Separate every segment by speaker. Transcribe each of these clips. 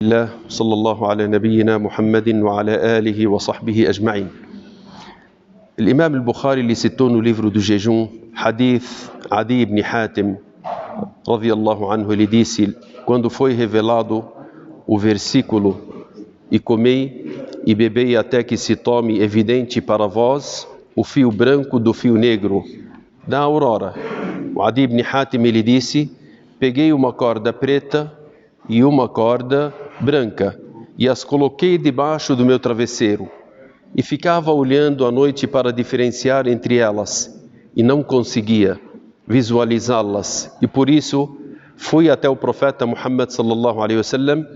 Speaker 1: الله صلى الله على نبينا محمد وعلى آله وصحبه أجمعين. الإمام البخاري ele citou no livro do jejum, hadith Adi ibn Hatim, radiyallahu anhu, ele disse, quando foi revelado o versículo, e comei e bebei até que se tome evidente para vós o fio branco do fio negro da aurora. O Adi ibn Hatim ele disse, peguei uma corda preta e uma corda branca e as coloquei debaixo do meu travesseiro e ficava olhando à noite para diferenciar entre elas e não conseguia visualizá-las, e por isso fui até o profeta Muhammad sallallahu alaihi wasallam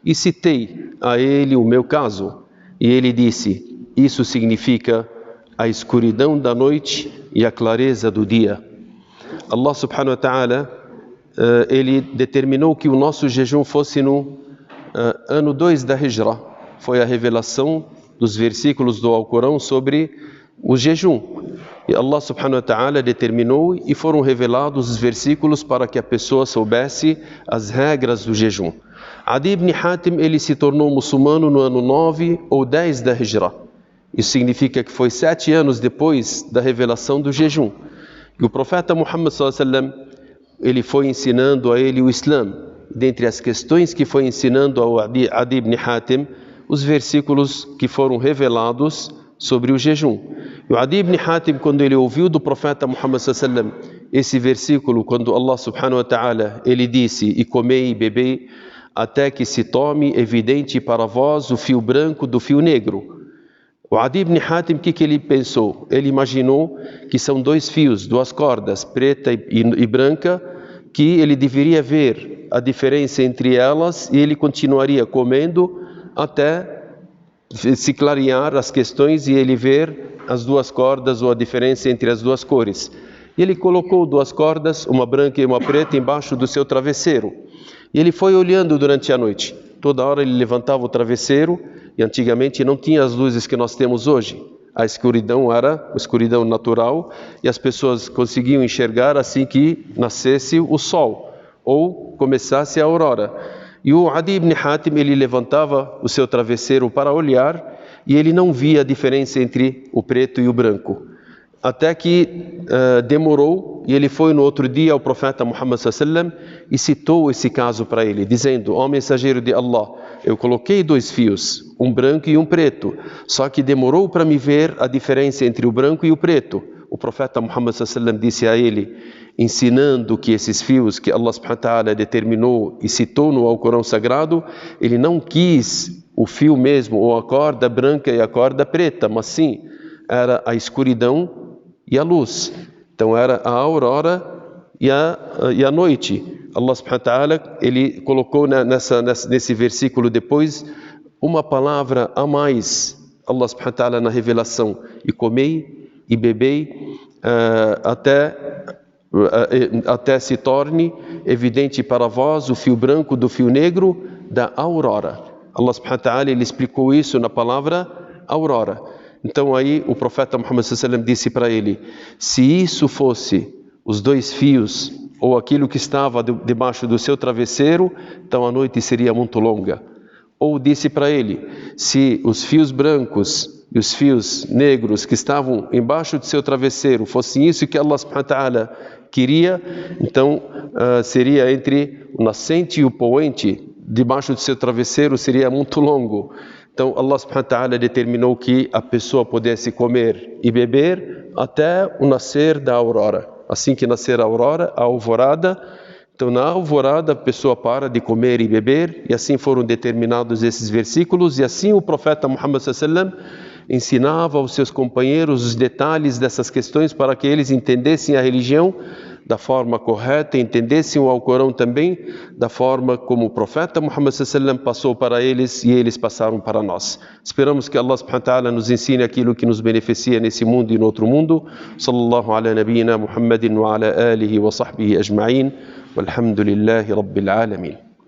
Speaker 1: e citei a ele o meu caso, e ele disse, isso significa a escuridão da noite e a clareza do dia. Allah subhanahu wa ta'ala ele determinou que o nosso jejum fosse no ano 2 da Hijra. Foi a revelação dos versículos do Alcorão sobre o jejum. E Allah subhanahu wa ta'ala determinou e foram revelados os versículos para que a pessoa soubesse as regras do jejum. Adi ibn Hatim ele se tornou muçulmano no ano 9 ou 10 da Hijra. Isso significa que foi 7 anos depois da revelação do jejum. E o profeta Muhammad sallallahu alaihi wasallam ele foi ensinando a ele o Islã. Dentre as questões que foi ensinando ao Adi ibn Hatim, os versículos que foram revelados sobre o jejum. E o Adi ibn Hatim, quando ele ouviu do profeta Muhammad sallallahu alaihi wasallam esse versículo, quando Allah subhanahu wa ta'ala ele disse, e comei e bebei até que se tome evidente para vós o fio branco do fio negro. O Adi ibn Hatim, o que ele pensou? Ele imaginou que são 2 fios, 2 cordas, preta e branca, que ele deveria ver a diferença entre elas e ele continuaria comendo até se clarear as questões e ele ver as 2 cordas ou a diferença entre as 2 cores. E ele colocou 2 cordas, uma branca e uma preta, embaixo do seu travesseiro. E ele foi olhando durante a noite. Toda hora ele levantava o travesseiro, e antigamente não tinha as luzes que nós temos hoje. A escuridão era a escuridão natural e as pessoas conseguiam enxergar assim que nascesse o sol ou começasse a aurora. E o Adi ibn Hatim ele levantava o seu travesseiro para olhar e ele não via a diferença entre o preto e o branco. Até que demorou e ele foi no outro dia ao profeta Muhammad sallallahu alaihi wasallam e citou esse caso para ele, dizendo, ó mensageiro de Allah, eu coloquei 2 fios, um branco e um preto, só que demorou para me ver a diferença entre o branco e o preto. O profeta Muhammad sallallahu alaihi wasallam disse a ele, ensinando que esses fios que Allah subhanahu wa ta'ala determinou e citou no Alcorão Sagrado, ele não quis o fio mesmo, ou a corda branca e a corda preta, mas sim, era a escuridão e a luz. Então era a aurora e a noite. Allah subhanahu wa ta'ala, ele colocou nesse versículo depois uma palavra a mais. Allah subhanahu wa ta'ala na revelação, e comei e bebei até se torne evidente para vós o fio branco do fio negro da aurora. Allah subhanahu wa ta'ala ele explicou isso na palavra aurora. Então aí o profeta Muhammad sallallahu alaihi wasallam disse para ele, se isso fosse os 2 fios ou aquilo que estava debaixo do seu travesseiro, então a noite seria muito longa. Ou disse para ele, se os fios brancos e os fios negros que estavam embaixo do seu travesseiro fossem isso que Allah subhanahu wa ta'ala queria, então seria entre o nascente e o poente debaixo do seu travesseiro seria muito longo. Então Allah subhanahu wa ta'ala determinou que a pessoa pudesse comer e beber até o nascer da aurora. Assim que nascer a aurora, a alvorada, então na alvorada a pessoa para de comer e beber, e assim foram determinados esses versículos, e assim o profeta Muhammad sallallahu alaihi wasallam ensinava aos seus companheiros os detalhes dessas questões para que eles entendessem a religião da forma correta, entendessem o Alcorão também da forma como o profeta Muhammad sallallahu alaihi wasallam passou para eles e eles passaram para nós. Esperamos que Allah subhanahu wa ta'ala nos ensine aquilo que nos beneficia nesse mundo e no outro mundo. Sallallahu ala nabiyyina Muhammadin wa ala alihi wa sahbihi ajma'in. Walhamdulillahi rabbil alamin.